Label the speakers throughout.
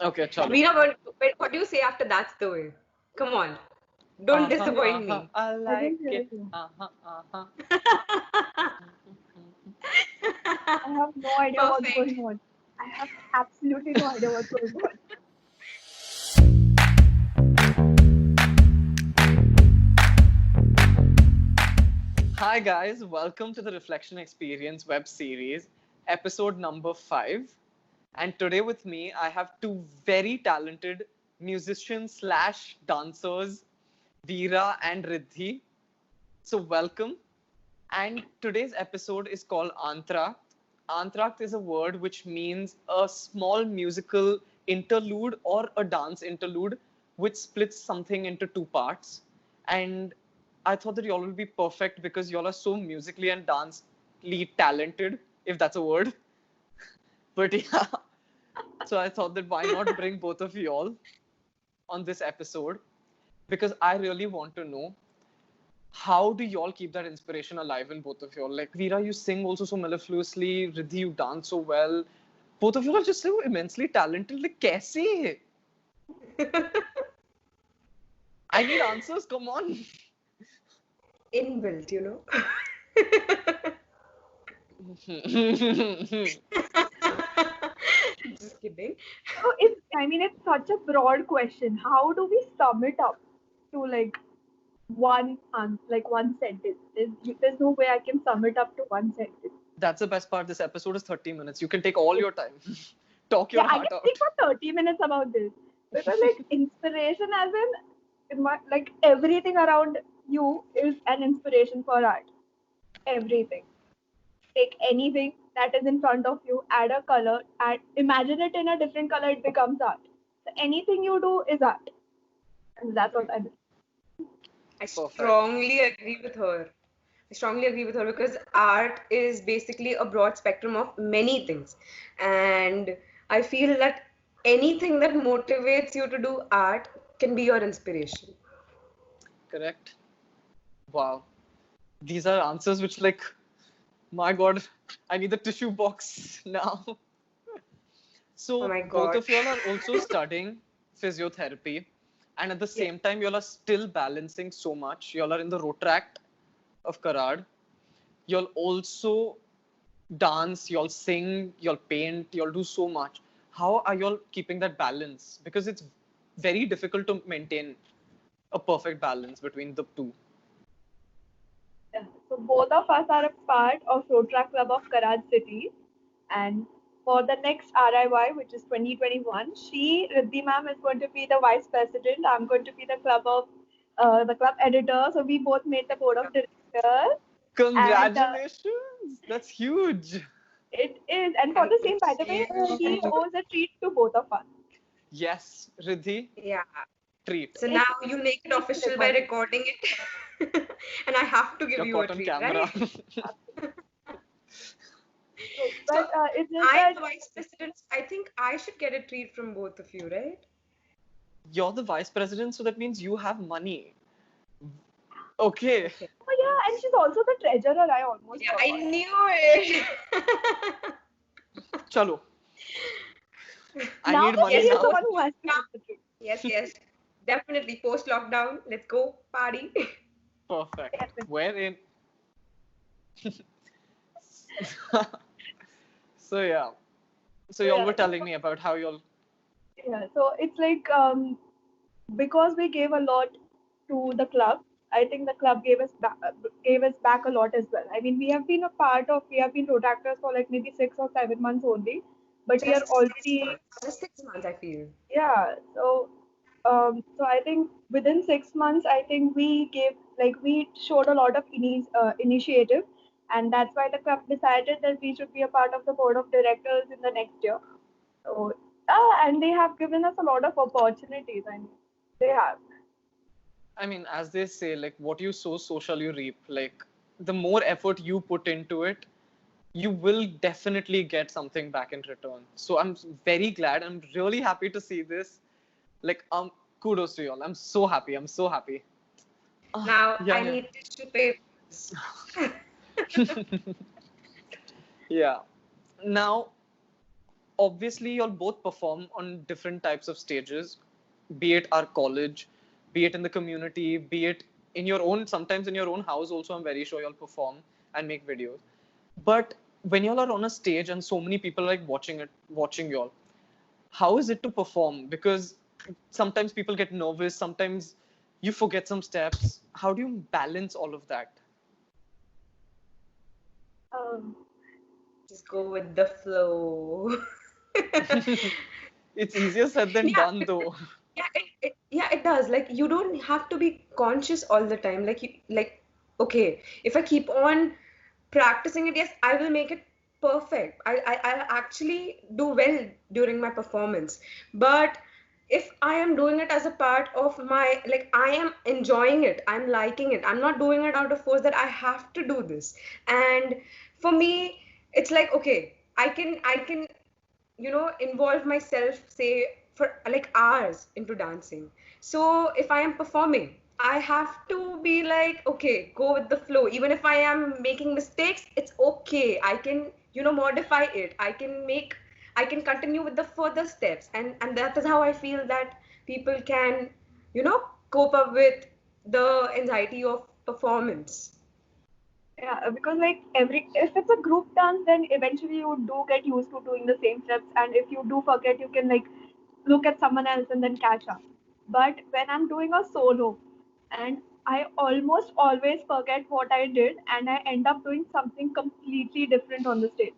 Speaker 1: Okay, chalo.
Speaker 2: Veena, what do you say after that's the way? Come on. Don't disappoint me.
Speaker 1: I like
Speaker 3: didn't hear
Speaker 1: it.
Speaker 3: you.
Speaker 1: Uh-huh.
Speaker 3: I have no idea what's
Speaker 2: Perfect.
Speaker 3: going on. I have absolutely no idea what's going on.
Speaker 1: Hi guys, welcome to the Reflection Experience web series, episode number 5. And today with me, I have two very talented musicians slash dancers, Vira and Riddhi. So welcome. And today's episode is called Entr'acte. Entr'acte is a word which means a small musical interlude or a dance interlude which splits something into two parts. And I thought that y'all will be perfect because y'all are so musically and dancely talented, if that's a word. But yeah, so I thought that why not bring both of y'all on this episode, because I really want to know how do y'all keep that inspiration alive in both of y'all? Like, Veera, you sing also so mellifluously. Riddhi, you dance so well. Both of you are just so immensely talented. Like, kaise? I need answers. Come on.
Speaker 2: Inbuilt, you know. Just kidding.
Speaker 3: So it's such a broad question. How do we sum it up to one sentence? There's no way I can sum it up to one sentence.
Speaker 1: That's the best part. This episode is 30 minutes. You can take all your time. Talk your
Speaker 3: Yeah, I
Speaker 1: heart
Speaker 3: can
Speaker 1: out.
Speaker 3: speak for 30 minutes about this. Because inspiration as in everything around you is an inspiration for art. Everything. Take anything that is in front of you, add a color, imagine it in a different color, it becomes art. So anything you do is art. And that's what I do.
Speaker 2: I strongly agree with her. I strongly agree with her because art is basically a broad spectrum of many things. And I feel that anything that motivates you to do art can be your inspiration.
Speaker 1: Correct. Wow. These are answers which, like, my God, I need the tissue box now. So,
Speaker 2: Oh my
Speaker 1: both
Speaker 2: God.
Speaker 1: of y'all are also studying physiotherapy, and at the same time, y'all are still balancing so much. Y'all are in the Rotaractor of Karad. Y'all also dance, y'all sing, y'all paint, y'all do so much. How are y'all keeping that balance? Because it's very difficult to maintain a perfect balance between the two.
Speaker 3: Yeah. So both of us are a part of Rotaractor Club of Karaj City. And for the next RIY, which is 2021, Riddhi ma'am, is going to be the vice president. I'm going to be the club editor. So we both made the board of directors. And
Speaker 1: Congratulations! That's huge.
Speaker 3: it is, and for the same, by the way, he owes a treat to both of us.
Speaker 1: Yes, Riddhi,
Speaker 2: Yeah.
Speaker 1: treat.
Speaker 2: So now you make it official by recording it. And I have to give
Speaker 1: You're
Speaker 2: you a
Speaker 1: caught on
Speaker 2: treat,
Speaker 1: camera.
Speaker 2: right?
Speaker 3: But it's just
Speaker 2: I'm
Speaker 3: that
Speaker 2: the vice president. I think I should get a treat from both of you, right?
Speaker 1: You're the vice president, so that means you have money. Okay.
Speaker 3: oh yeah, and she's also the treasurer. I almost
Speaker 2: Yeah,
Speaker 3: forgot.
Speaker 2: I knew it.
Speaker 1: Chalo. I
Speaker 3: Now
Speaker 1: need money
Speaker 3: she's
Speaker 1: now.
Speaker 3: the one who has to get the treat.
Speaker 2: Yes. Definitely post lockdown. Let's go party.
Speaker 1: Perfect.
Speaker 3: Definitely.
Speaker 1: Where in? So yeah. So y'all were telling me about how y'all.
Speaker 3: Yeah, so it's because we gave a lot to the club. I think the club gave us back a lot as well. I mean, we have been Rotaractors for like maybe 6 or 7 months only, but we are
Speaker 2: Just 6
Speaker 3: already
Speaker 2: months. Just 6 months, I feel.
Speaker 3: yeah. So I think within 6 months, I think we showed a lot of initiative, and that's why the club decided that we should be a part of the board of directors in the next year. So, and they have given us a lot of opportunities. I mean, they have.
Speaker 1: I mean, as they say, like, what you sow, so shall you reap. Like, the more effort you put into it, you will definitely get something back in return. So I'm very glad. I'm really happy to see this. Like, kudos to y'all. I'm so happy.
Speaker 2: Now
Speaker 1: Yeah,
Speaker 2: I need tissue papers.
Speaker 1: yeah. Now, obviously you'll both perform on different types of stages, be it our college, be it in the community, be it in your own, sometimes in your own house also, I'm very sure you'll perform and make videos. But when y'all are on a stage and so many people are like watching y'all, how is it to perform? Because sometimes people get nervous, sometimes you forget some steps. How do you balance all of that?
Speaker 3: Um,
Speaker 2: Just go with the flow.
Speaker 1: It's easier said than
Speaker 2: Yeah,
Speaker 1: done, though.
Speaker 2: it does. Like you don't have to be conscious all the time. Okay, if I keep on practicing it, yes, I will make it perfect. I'll actually do well during my performance. But if I am doing it as a part of my, like, I am enjoying it, I'm liking it, I'm not doing it out of force that I have to do this. And for me, it's like, okay, I can involve myself, say, for like hours into dancing. So if I am performing, I have to be like, okay, go with the flow. Even if I am making mistakes, it's okay. I can, modify it. I can continue with the further steps. And that is how I feel that people can, cope up with the anxiety of performance.
Speaker 3: yeah, because like if it's a group dance, then eventually you do get used to doing the same steps, and if you do forget, you can like look at someone else and then catch up. But when I'm doing a solo, and I almost always forget what I did, and I end up doing something completely different on the stage,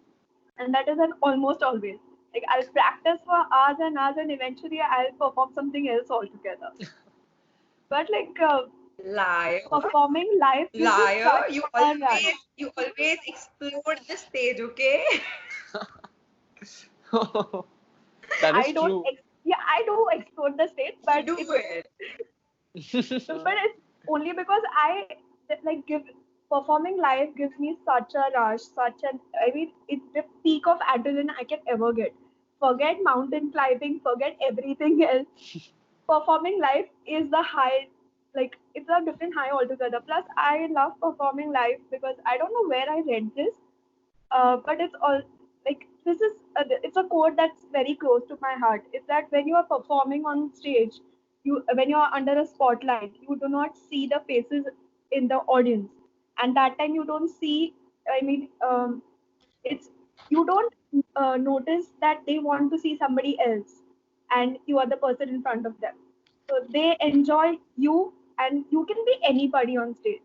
Speaker 3: and that is an almost always. Like I'll practice for hours and hours, and eventually I'll perform something else altogether. But like
Speaker 2: Liar.
Speaker 3: performing live gives you
Speaker 2: Liar,
Speaker 3: such
Speaker 2: you
Speaker 3: a rush.
Speaker 2: always you always explode the stage, okay?
Speaker 1: That is
Speaker 3: I don't,
Speaker 1: true.
Speaker 3: yeah, I do explore the stage, but
Speaker 2: Do it.
Speaker 3: it's only because I like give performing live gives me such a rush, such an I mean, it's the peak of adrenaline I can ever get. Forget mountain climbing, forget everything else. Performing live is the high, like it's a different high altogether. Plus, I love performing live because I don't know where I read this, but it's all like this is it's a quote that's very close to my heart. Is that when you are performing on stage, you when you are under a spotlight, you do not see the faces in the audience, and that time you don't see. I mean, it's you don't notice that they want to see somebody else, and you are the person in front of them. So they enjoy you, and you can be anybody on stage.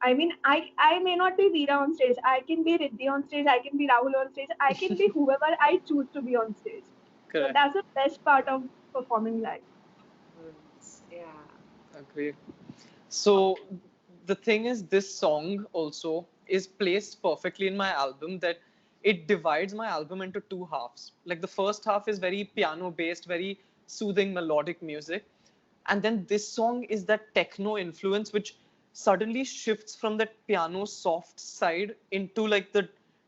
Speaker 3: I mean, I may not be Vira on stage. I can be Riddhi on stage. I can be Rahul on stage. I can be whoever I choose to be on stage. So
Speaker 1: Correct.
Speaker 3: that's the best part of performing live.
Speaker 2: Yeah.
Speaker 1: Agreed. So the thing is, this song also is placed perfectly in my album, that it divides my album into two halves. Like the first half is very piano based, very soothing melodic music. And then this song is that techno influence which suddenly shifts from that piano soft side into like the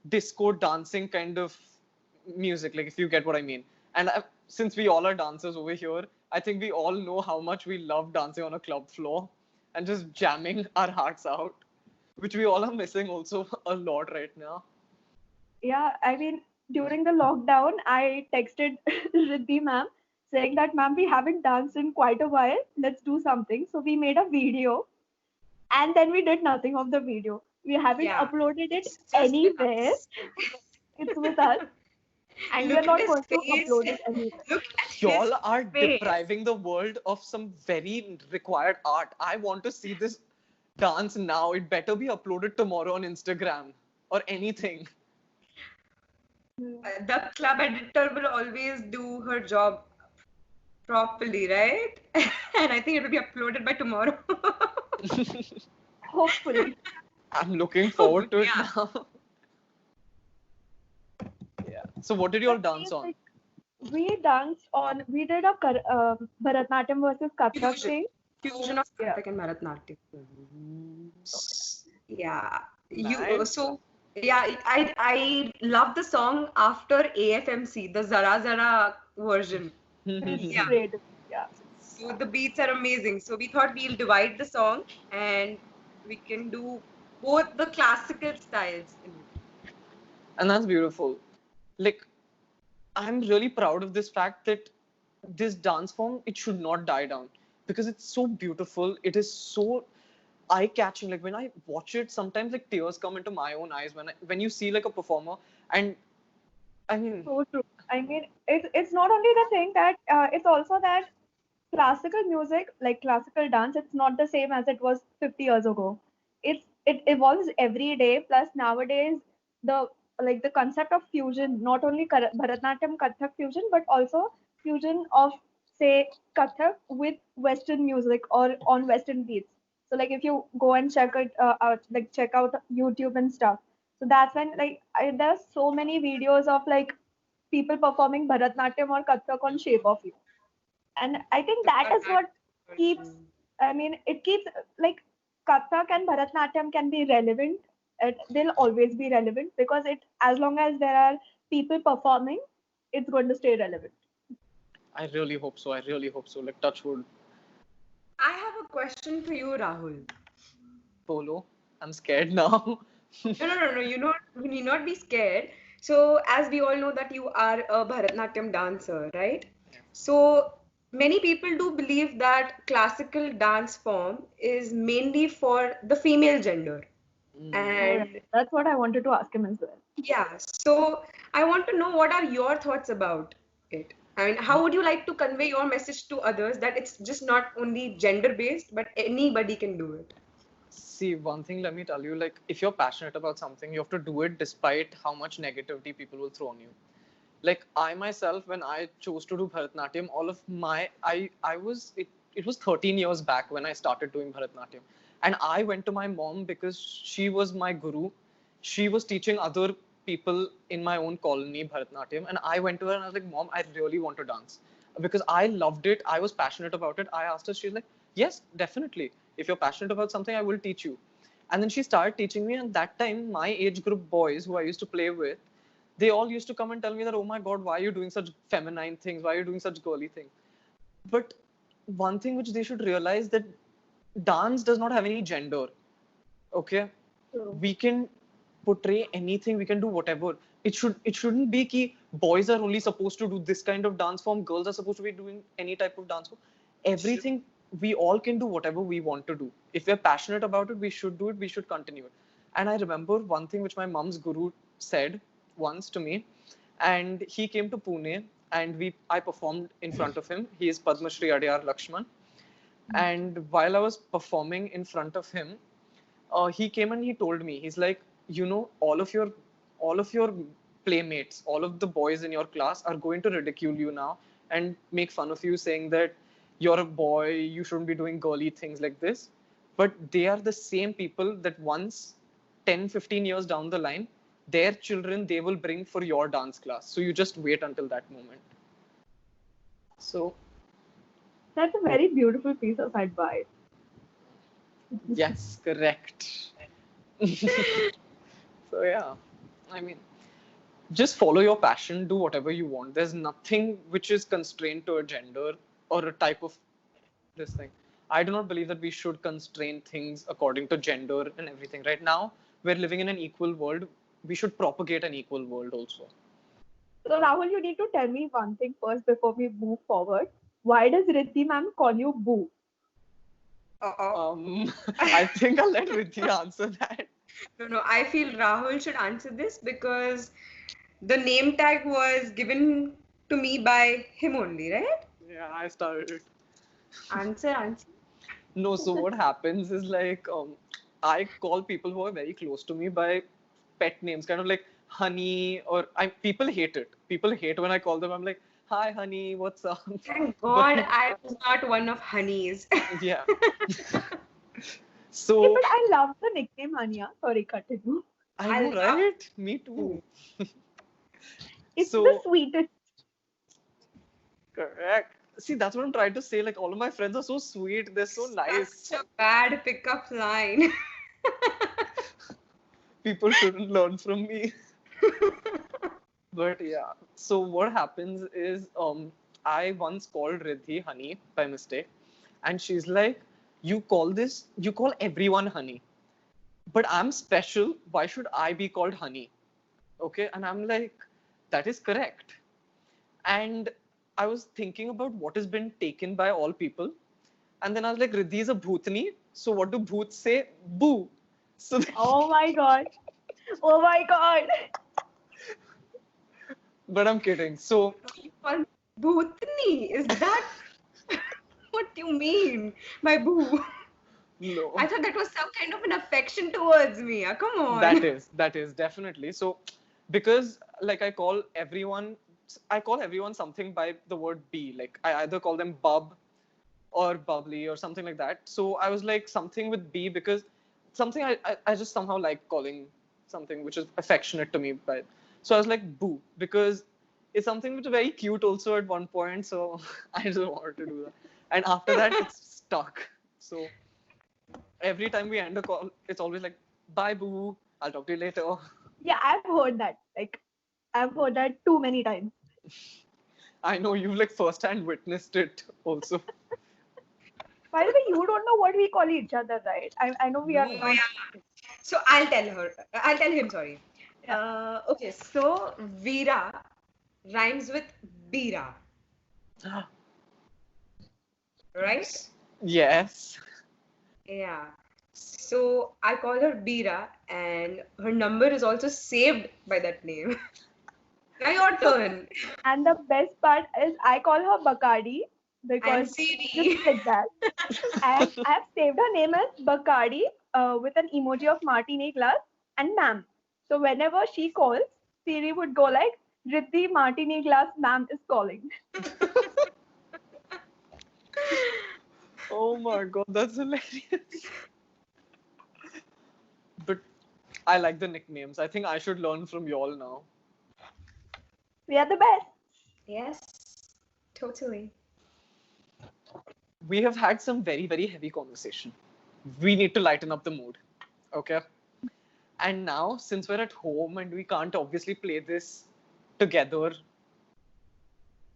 Speaker 1: disco dancing kind of music, like if you get what I mean. And since we all are dancers over here, I think we all know how much we love dancing on a club floor and just jamming our hearts out, which we all are missing also a lot right now.
Speaker 3: Yeah, I mean, during the lockdown, I texted Riddhi ma'am saying that, ma'am, we haven't danced in quite a while. Let's do something. So we made a video, and then we did nothing of the video. We haven't
Speaker 2: Yeah.
Speaker 3: uploaded it
Speaker 2: It's just with
Speaker 3: anywhere.
Speaker 2: us.
Speaker 3: It's with us, and we are
Speaker 2: Look at
Speaker 3: not
Speaker 2: his
Speaker 3: going to
Speaker 2: face.
Speaker 3: upload it anywhere.
Speaker 2: Look at his
Speaker 1: Y'all are
Speaker 2: face.
Speaker 1: depriving the world of some very required art. I want to see this dance now. It better be uploaded tomorrow on Instagram or anything.
Speaker 2: The club editor will always do her job properly, right? And I think it will be uploaded by tomorrow.
Speaker 3: Hopefully.
Speaker 1: I'm looking
Speaker 2: Hopefully,
Speaker 1: forward to it
Speaker 2: yeah.
Speaker 1: now. Yeah. So what did you all
Speaker 3: But
Speaker 1: dance on?
Speaker 3: like, we did a Bharatanatyam versus Kathak
Speaker 2: Fusion.
Speaker 3: thing.
Speaker 2: Fusion of
Speaker 3: Yeah.
Speaker 2: Kathak and Bharatanatyam. Yeah.
Speaker 1: Nice.
Speaker 2: So yeah, I love the song after AFMC, the Zara Zara version. Yeah.
Speaker 3: Great. Yeah.
Speaker 2: So the beats are amazing. So we thought we'll divide the song and we can do both the classical styles in it.
Speaker 1: And that's beautiful. Like, I'm really proud of this fact that this dance form, it should not die down because it's so beautiful. It is so eye-catching. Like when I watch it, sometimes like tears come into my own eyes when you see like a performer. And I mean,
Speaker 3: So true. I mean, it's not only the thing that it's also that classical music, like classical dance, it's not the same as it was 50 years ago. It evolves every day. Plus nowadays, the the concept of fusion, not only Bharatanatyam Kathak fusion, but also fusion of say Kathak with Western music or on Western beats. So like if you go and check it out, like check out YouTube and stuff. So that's when there's so many videos of like people performing Bharatanatyam or Kathak on Shape of You, and I think that is what keeps, I mean, it keeps like Kathak and Bharatanatyam can be relevant. They'll always be relevant because it, as long as there are people performing, it's going to stay relevant.
Speaker 1: I really hope so. I really hope so. Like touch wood.
Speaker 2: I have a question for you, Rahul.
Speaker 1: Polo, I'm scared now.
Speaker 2: No. You need not be scared. So, as we all know that you are a Bharatanatyam dancer, right? So, many people do believe that classical dance form is mainly for the female gender. And
Speaker 3: That's what I wanted to ask him as well.
Speaker 2: yeah, so I want to know what are your thoughts about it? I mean, how would you like to convey your message to others that it's just not only gender based, but anybody can do it?
Speaker 1: See, one thing, let me tell you, like, if you're passionate about something, you have to do it despite how much negativity people will throw on you. Like, I myself, when I chose to do Bharatanatyam, all of my, I was, it was 13 years back when I started doing Bharatanatyam. And I went to my mom because she was my guru. She was teaching other people in my own colony Bharatanatyam. And I went to her and I was like, Mom, I really want to dance. Because I loved it. I was passionate about it. I asked her, she's like, yes, definitely. If you're passionate about something, I will teach you. And then she started teaching me. And that time, my age group boys who I used to play with, they all used to come and tell me that, oh my God, why are you doing such feminine things? Why are you doing such girly things? But one thing which they should realize that dance does not have any gender. Okay? We can portray anything, we can do whatever. It shouldn't be ki boys are only supposed to do this kind of dance form, girls are supposed to be doing any type of dance form. Everything, we all can do whatever we want to do. If we're passionate about it, we should do it, we should continue it. And I remember one thing which my mom's guru said once to me, and he came to Pune and I performed in front of him. He is Padma Shri Adyar Lakshman. And while I was performing in front of him, he came and he told me, he's like, all of your playmates, all of the boys in your class are going to ridicule you now and make fun of you, saying that you're a boy, you shouldn't be doing girly things like this. But they are the same people that once 10, 15 years down the line, their children they will bring for your dance class. So you just wait until that moment. So
Speaker 3: that's a very beautiful piece of advice.
Speaker 1: yes, correct. So yeah, I mean, just follow your passion, do whatever you want. There's nothing which is constrained to a gender or a type of this thing. I do not believe that we should constrain things according to gender and everything. Right now, we're living in an equal world. We should propagate an equal world also.
Speaker 3: So Rahul, you need to tell me one thing first before we move forward. Why does Riddhi ma'am call you Boo?
Speaker 1: I think I'll let Riddhi answer that.
Speaker 2: No, I feel Rahul should answer this because the name tag was given to me by him only, right?
Speaker 1: Yeah, I started it.
Speaker 2: Answer.
Speaker 1: No, so what happens is like I call people who are very close to me by pet names, kind of like honey, or people hate it. People hate when I call them. I'm like, hi, honey, what's up?
Speaker 2: Thank God I was not one of honeys.
Speaker 1: Yeah.
Speaker 3: So. Yeah, but I love the nickname Anya. Sorry, continue.
Speaker 1: I know, right? Me too.
Speaker 3: It's the sweetest.
Speaker 1: Correct. See, that's what I'm trying to say. Like, all of my friends are so sweet. They're so nice.
Speaker 2: Such a bad pickup line.
Speaker 1: People shouldn't learn from me. But yeah. So what happens is, I once called Riddhi honey by mistake, and she's like, "You call everyone honey, but I'm special. Why should I be called honey?" Okay, and I'm like, that is correct. And I was thinking about what has been taken by all people. And then I was like, Riddhi is a bhootni. So what do bhoots say? Boo. So
Speaker 3: Oh my god. Oh my god.
Speaker 1: but I'm kidding. So
Speaker 2: Bhootni, is that what you mean by boo?
Speaker 1: no.
Speaker 2: I thought that was some kind of an affection towards me. Come on.
Speaker 1: That is definitely. So because like I call everyone something by the word B. Like I either call them bub or bubbly or something like that. So I was like something with B because something I just somehow like calling something which is affectionate to me. But so I was like boo because it's something which is very cute also at one point. So I just wanted to do that. And after that it's stuck. So every time we end a call, it's always like bye boo. I'll talk to you later.
Speaker 3: Yeah, I've heard that. Like, I've heard that too many times.
Speaker 1: I know you've like firsthand witnessed it also.
Speaker 3: By the way, you don't know what we call each other, right? I know we are
Speaker 1: No.
Speaker 3: not.
Speaker 2: So I'll tell him, sorry. Okay, so Vira rhymes with Bira. Right?
Speaker 1: Yes.
Speaker 2: Yeah. So I call her Bira and her number is also saved by that name. Now your turn.
Speaker 3: And the best part is I call her Bacardi because
Speaker 2: Siri.
Speaker 3: just like that. And I've saved her name as Bacardi with an emoji of martini glass and ma'am. So whenever she calls, Siri would go like, Riddhi martini glass ma'am is calling.
Speaker 1: Oh my god, that's hilarious. But I like the nicknames. I think I should learn from y'all now.
Speaker 3: We are the best.
Speaker 2: Yes, totally.
Speaker 1: We have had some very, very heavy conversation. We need to lighten up the mood. Okay? And now, since we're at home and we can't obviously play this together,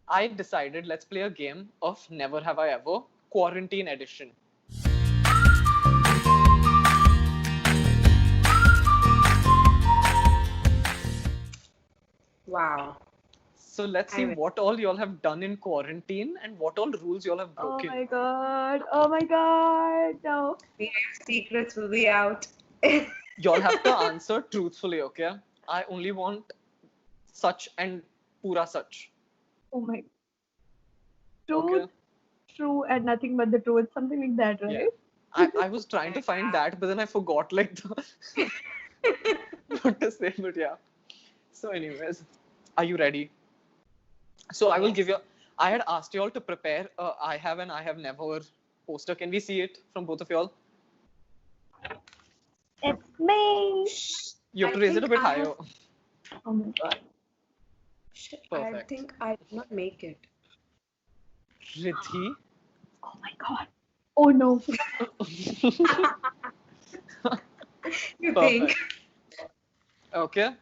Speaker 1: I decided let's play a game of Never Have I Ever, Quarantine Edition.
Speaker 2: Wow.
Speaker 1: So let's see what all y'all have done in quarantine and what all rules y'all have broken.
Speaker 3: Oh my god. Oh my god. No.
Speaker 2: Your secrets will be out.
Speaker 1: Y'all have to answer truthfully, okay? I only want such and pura such.
Speaker 3: Oh my. Truth,
Speaker 1: Okay.
Speaker 3: true, and nothing but the truth. Something like that, right?
Speaker 1: Yeah. I was trying to find that, but then I forgot like the what to say, but yeah. So anyways, are you ready? So I will give you, I had asked y'all to prepare a I have and I have never poster. Can we see it from both of y'all?
Speaker 3: It's me.
Speaker 1: You have to raise it a bit higher.
Speaker 3: Oh my god.
Speaker 2: Shit, I
Speaker 1: Perfect.
Speaker 2: think I did not make it.
Speaker 1: Riddhi.
Speaker 3: Oh my god. Oh no.
Speaker 2: You
Speaker 1: Perfect.
Speaker 2: think?
Speaker 1: Okay.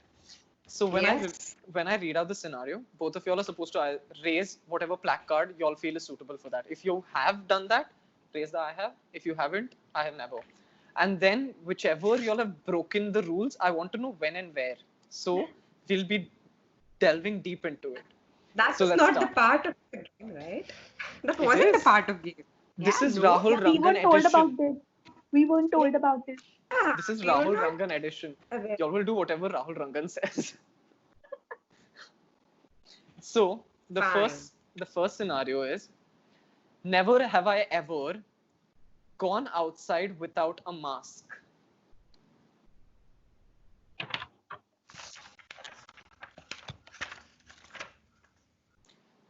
Speaker 1: So when
Speaker 2: Yes.
Speaker 1: I read out the scenario, both of y'all are supposed to raise whatever placard y'all feel is suitable for that. If you have done that, raise the I have. If you haven't, I have never. And then whichever y'all have broken the rules, I want to know when and where. So we'll be delving deep into it.
Speaker 2: That
Speaker 1: So
Speaker 2: was
Speaker 1: let's
Speaker 2: not
Speaker 1: start.
Speaker 2: the part of the game, right? That
Speaker 1: It
Speaker 2: wasn't the
Speaker 1: is.
Speaker 2: part of the game.
Speaker 1: This
Speaker 2: Yeah,
Speaker 1: is
Speaker 2: no.
Speaker 1: Rahul
Speaker 3: We
Speaker 1: Rangan
Speaker 3: weren't told
Speaker 1: edition.
Speaker 3: about this. We weren't told about this.
Speaker 2: Yeah,
Speaker 1: This is
Speaker 2: we were
Speaker 1: Rahul
Speaker 2: not
Speaker 1: Rangan edition.
Speaker 2: aware.
Speaker 1: Y'all will do whatever Rahul Rangan says. So the
Speaker 2: Fine.
Speaker 1: first scenario is, never have I ever gone outside without a mask.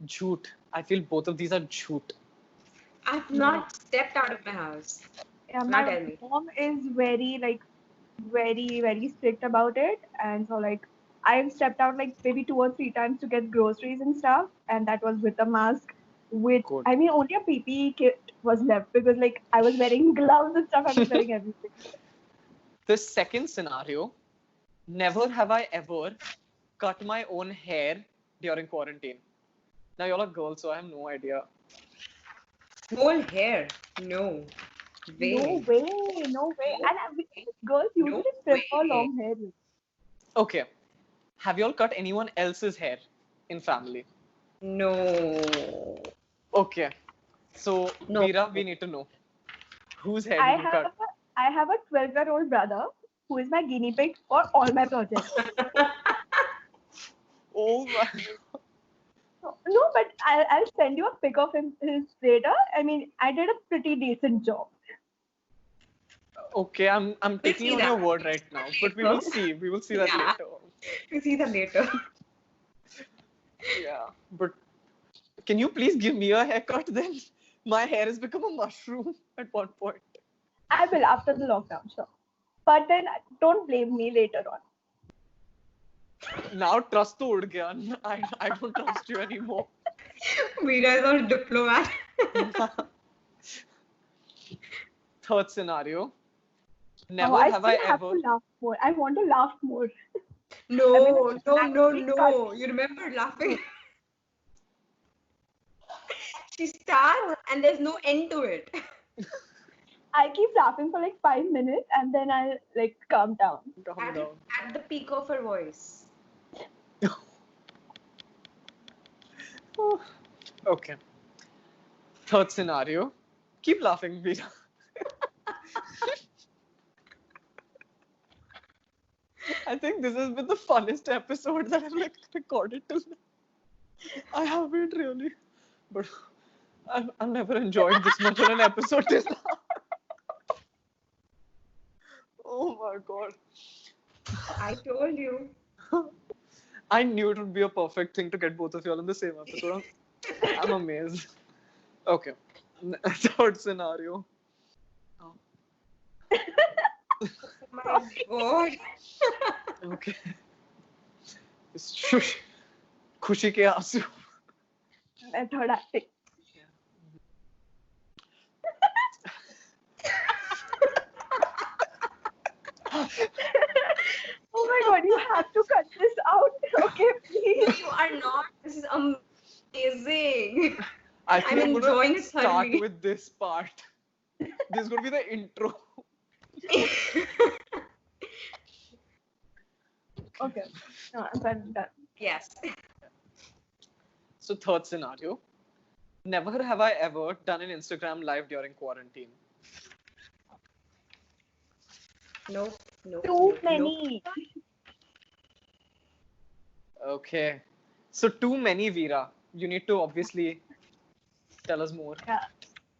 Speaker 1: Jhoot. I feel both of these are jhoot.
Speaker 2: I've not stepped out of my house.
Speaker 3: Yeah,
Speaker 2: Now tell
Speaker 3: my
Speaker 2: me.
Speaker 3: mom is very strict about it, and so like I've stepped out like maybe 2 or 3 times to get groceries and stuff, and that was with a mask. With
Speaker 1: Good.
Speaker 3: I mean, only a PPE kit was left because like I was wearing gloves and stuff. I was wearing everything.
Speaker 1: The second scenario, never have I ever cut my own hair during quarantine. Now y'all are girls, so I have no idea.
Speaker 2: Whole hair. No way.
Speaker 3: No way, no way. And girls usually prefer
Speaker 2: way.
Speaker 3: long hair.
Speaker 1: Okay. Have y'all cut anyone else's hair in family?
Speaker 2: No.
Speaker 1: Okay. So,
Speaker 2: No.
Speaker 1: Vira, we need to know. Whose hair did you cut?
Speaker 3: I have a 12-year-old brother who is my guinea pig for all my projects.
Speaker 1: Oh my.
Speaker 3: No, but I'll send you a pic of his later. I mean, I did a pretty decent job.
Speaker 1: Okay, I'm taking on your word right now, but we will see. We will see that later.
Speaker 2: We'll see that later.
Speaker 1: Yeah, but can you please give me a haircut then? My hair has become a mushroom at one point.
Speaker 3: I will after the lockdown, sure. But then don't blame me later on.
Speaker 1: Now trust to ud gaya. I don't trust you anymore.
Speaker 2: Vira is our diplomat.
Speaker 1: Third scenario. Never
Speaker 3: I
Speaker 1: have I
Speaker 3: have
Speaker 1: ever.
Speaker 3: to laugh more. I want to laugh more.
Speaker 2: No. You remember laughing? She starts and there's no end to it.
Speaker 3: I keep laughing for like 5 minutes and then I'll like calm down.
Speaker 1: Calm down.
Speaker 2: At the peak of her voice.
Speaker 1: Okay. Third scenario. Keep laughing, Vira. I think this has been the funnest episode that I've like recorded till now. I haven't really, but I've never enjoyed this much on an episode till now. Oh my god.
Speaker 2: I told you.
Speaker 1: I knew it would be a perfect thing to get both of you all in the same episode. I'm amazed. Okay. Third scenario.
Speaker 2: Oh my god.
Speaker 1: Okay. Shush. Khushi ke aasu.
Speaker 3: Method acting. Oh my god, you have to cut this out. Okay, please.
Speaker 2: You are not. This is amazing.
Speaker 1: I think I'm
Speaker 2: enjoying
Speaker 1: gonna
Speaker 2: it
Speaker 1: start
Speaker 2: thoroughly.
Speaker 1: with this part. This is gonna be the intro.
Speaker 3: Okay. No, I'm done.
Speaker 2: Yes.
Speaker 1: So third scenario. Never have I ever done an Instagram live during quarantine.
Speaker 2: No.
Speaker 3: Too many.
Speaker 1: Okay. So too many, Vira. You need to obviously tell us more.
Speaker 3: Yeah.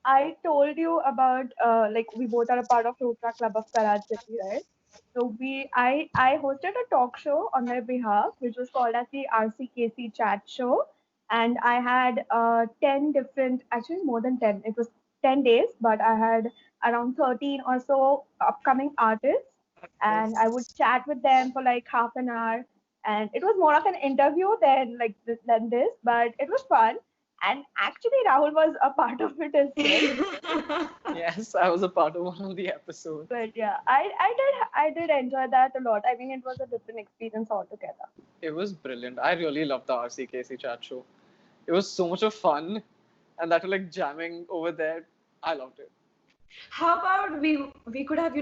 Speaker 3: I told you about like we both are a part of Rotaractor Club of Karaj City, right? So I hosted a talk show on their behalf, which was called as the RCKC Chat Show, and I had 10 different, actually more than 10. It was 10 days, but I had around 13 or so upcoming artists, and I would chat with them for like half an hour, and it was more of an interview than this, but it was fun. And actually, Rahul was a part of it as well.
Speaker 1: Yes, I was a part of one of the episodes.
Speaker 3: But yeah, I did enjoy that a lot. I mean, it was a different experience altogether.
Speaker 1: It was brilliant. I really loved the RCKC chat show. It was so much of fun, and that was like jamming over there. I loved it.
Speaker 2: How about we could have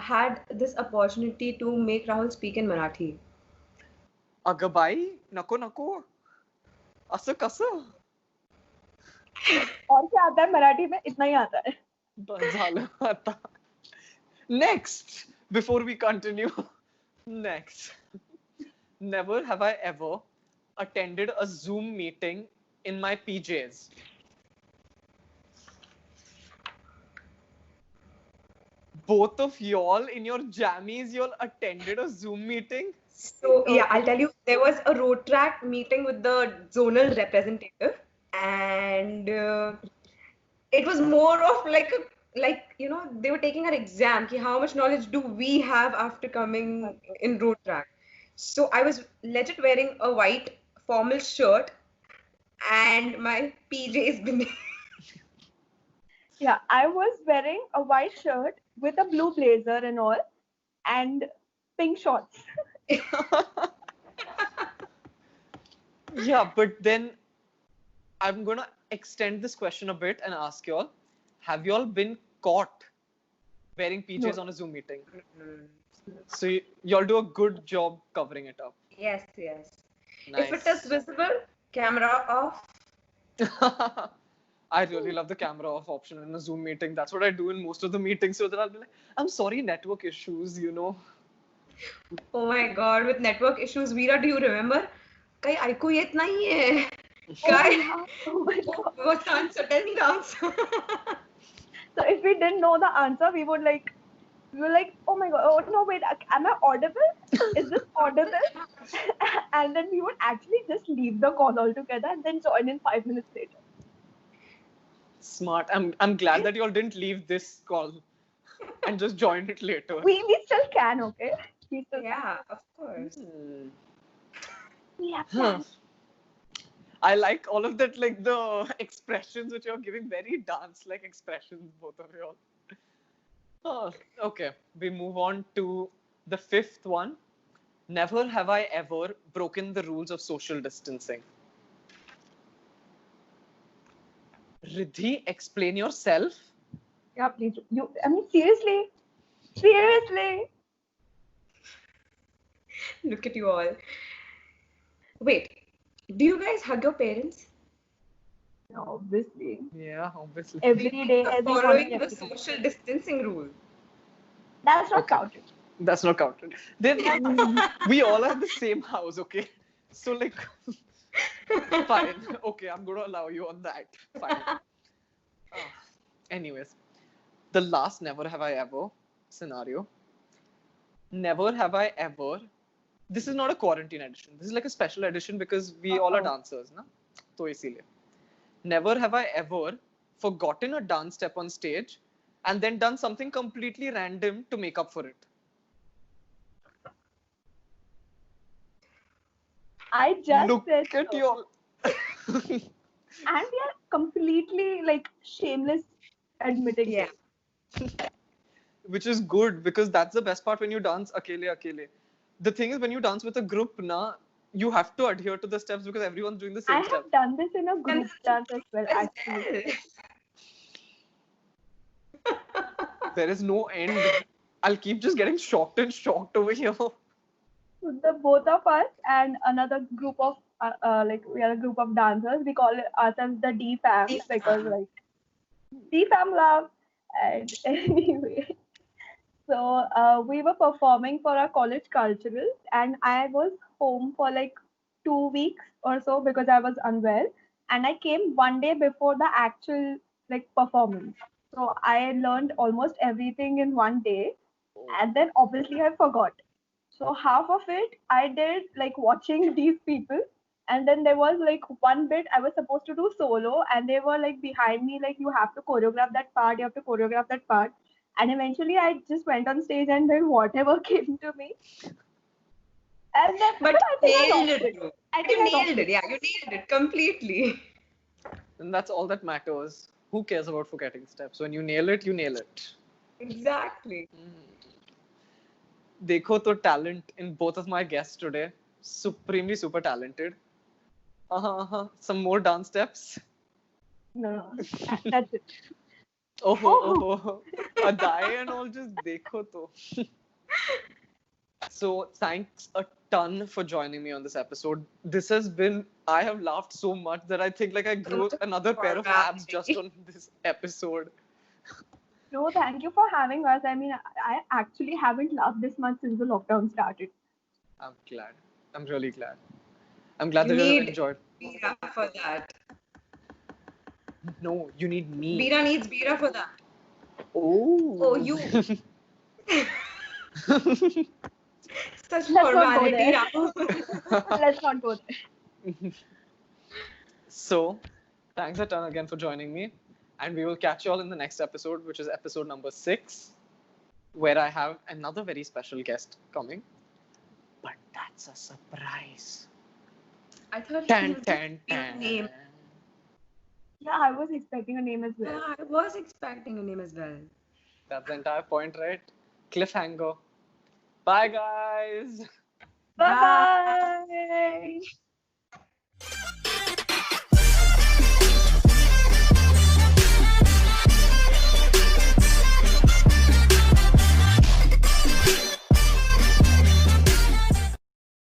Speaker 2: had this opportunity to make Rahul speak in Marathi.
Speaker 1: Agabai, nako nako, asa kasa.
Speaker 3: और क्या आता है मराठी में इतना ही आता है.
Speaker 1: बस झालं आता. Next, before we continue, next. Never have I ever attended a Zoom meeting in my PJs. Both of y'all in your jammies, y'all attended a Zoom meeting?
Speaker 2: So yeah, I'll tell you, there was a Rotaractor meeting with the zonal representative, and it was more of like they were taking an exam. Ki how much knowledge do we have after coming in Rotaractor? So I was legit wearing a white formal shirt and my PJs beneath.
Speaker 3: Yeah, I was wearing a white shirt with a blue blazer and all, and pink shorts.
Speaker 1: Yeah, but then I'm gonna extend this question a bit and ask y'all: have y'all been caught wearing PJs
Speaker 3: No.
Speaker 1: on a Zoom meeting? So y'all do a good job covering it up.
Speaker 2: Yes.
Speaker 1: Nice.
Speaker 2: If it is visible, Camera off.
Speaker 1: I really love the camera off option in a Zoom meeting. That's what I do in most of the meetings. So that I'll be like, I'm sorry, network issues, you know.
Speaker 2: Oh my God, with network issues, Veera, do you remember? Kai aiko yet nahi hai. Kai,
Speaker 3: Oh my God.
Speaker 2: what's the answer? Tell me the answer.
Speaker 3: So if we didn't know the answer, we were like, oh my God, oh no, wait, am I audible? Is this audible? And then we would actually just leave the call altogether and then join in 5 minutes later.
Speaker 1: Smart. I'm glad that you all didn't leave this call and just joined it later.
Speaker 3: We still can, okay? We still
Speaker 2: Yeah, of course.
Speaker 3: Yeah.
Speaker 1: Huh. I like all of that, like the expressions which you're giving, very dance-like expressions, both of you all. Oh, okay, we move on to the fifth one. Never have I ever broken the rules of social distancing. Riddhi, explain yourself.
Speaker 3: Yeah, please. I mean, seriously. Seriously.
Speaker 2: Look at you all. Wait, do you guys hug your parents?
Speaker 3: Obviously.
Speaker 1: Yeah, obviously.
Speaker 3: Every day, every
Speaker 2: Following
Speaker 3: morning,
Speaker 2: the social distancing rule.
Speaker 3: That's not counted.
Speaker 1: That's not counted. Then we all are in the same house, okay? So like, fine. Okay, I'm going to allow you on that. Fine. Anyways, the last never have I ever scenario. Never have I ever. This is not a quarantine edition. This is like a special edition because we all are dancers, na? So isliye. Never have I ever forgotten a dance step on stage and then done something completely random to make up for it.
Speaker 3: I just
Speaker 1: Look
Speaker 3: said
Speaker 1: at
Speaker 3: so.
Speaker 1: you all.
Speaker 3: And we are completely like shameless admitting
Speaker 2: Yeah.
Speaker 3: it.
Speaker 1: Which is good because that's the best part when you dance akele. The thing is when you dance with a group, na, you have to adhere to the steps because everyone's doing the same
Speaker 3: I
Speaker 1: step.
Speaker 3: have done this in a group dance as well, actually.
Speaker 1: There is no end. I'll keep just getting shocked over here.
Speaker 3: So the both of us and another group of we are a group of dancers. We call ourselves the D fam because like D fam love. And anyway, so we were performing for our college culturals, and I was home for like 2 weeks or so because I was unwell, and I came one day before the actual like performance. So I learned almost everything in one day, and then obviously I forgot. So half of it I did like watching these people, and then there was like one bit I was supposed to do solo, and they were like behind me, like you have to choreograph that part, you have to choreograph that part. And eventually I just went on stage and did whatever came to me. And then,
Speaker 2: But
Speaker 3: I think I
Speaker 2: nailed
Speaker 3: rocked
Speaker 2: it.
Speaker 3: it. I think
Speaker 2: You
Speaker 3: I rocked
Speaker 2: nailed it. Yeah, you nailed it completely.
Speaker 1: And that's all that matters. Who cares about forgetting steps? When you nail it, you nail it.
Speaker 2: Exactly.
Speaker 1: Dekho to talent in both of my guests today. Supremely super talented. Some more dance steps.
Speaker 3: No, that's it.
Speaker 1: Oh. Adai and all, just dekho to. So thanks a ton for joining me on this episode. This has been, I have laughed so much that I think like I grew another pair of abs just on this episode.
Speaker 3: No, thank you for having us. I mean, I actually haven't laughed this much since the lockdown started.
Speaker 1: I'm glad. I'm really glad. I'm glad
Speaker 2: You
Speaker 1: that you
Speaker 2: need
Speaker 1: enjoyed.
Speaker 2: Veera for that.
Speaker 1: No, you need me.
Speaker 2: Veera needs Veera for that.
Speaker 1: Oh,
Speaker 2: you. Such
Speaker 3: Let's not go
Speaker 2: formality,
Speaker 3: there.
Speaker 2: Rahul.
Speaker 3: Let's not go there.
Speaker 1: So, thanks a ton again for joining me. And we will catch you all in the next episode, which is episode number 6, where I have another very special guest coming. But that's a surprise.
Speaker 2: I thought
Speaker 1: Tan.
Speaker 2: name.
Speaker 3: Yeah, I was expecting a name as well.
Speaker 2: Yeah, I was expecting a name as well.
Speaker 1: That's the entire point, right? Cliffhanger. Bye, guys.
Speaker 3: Bye.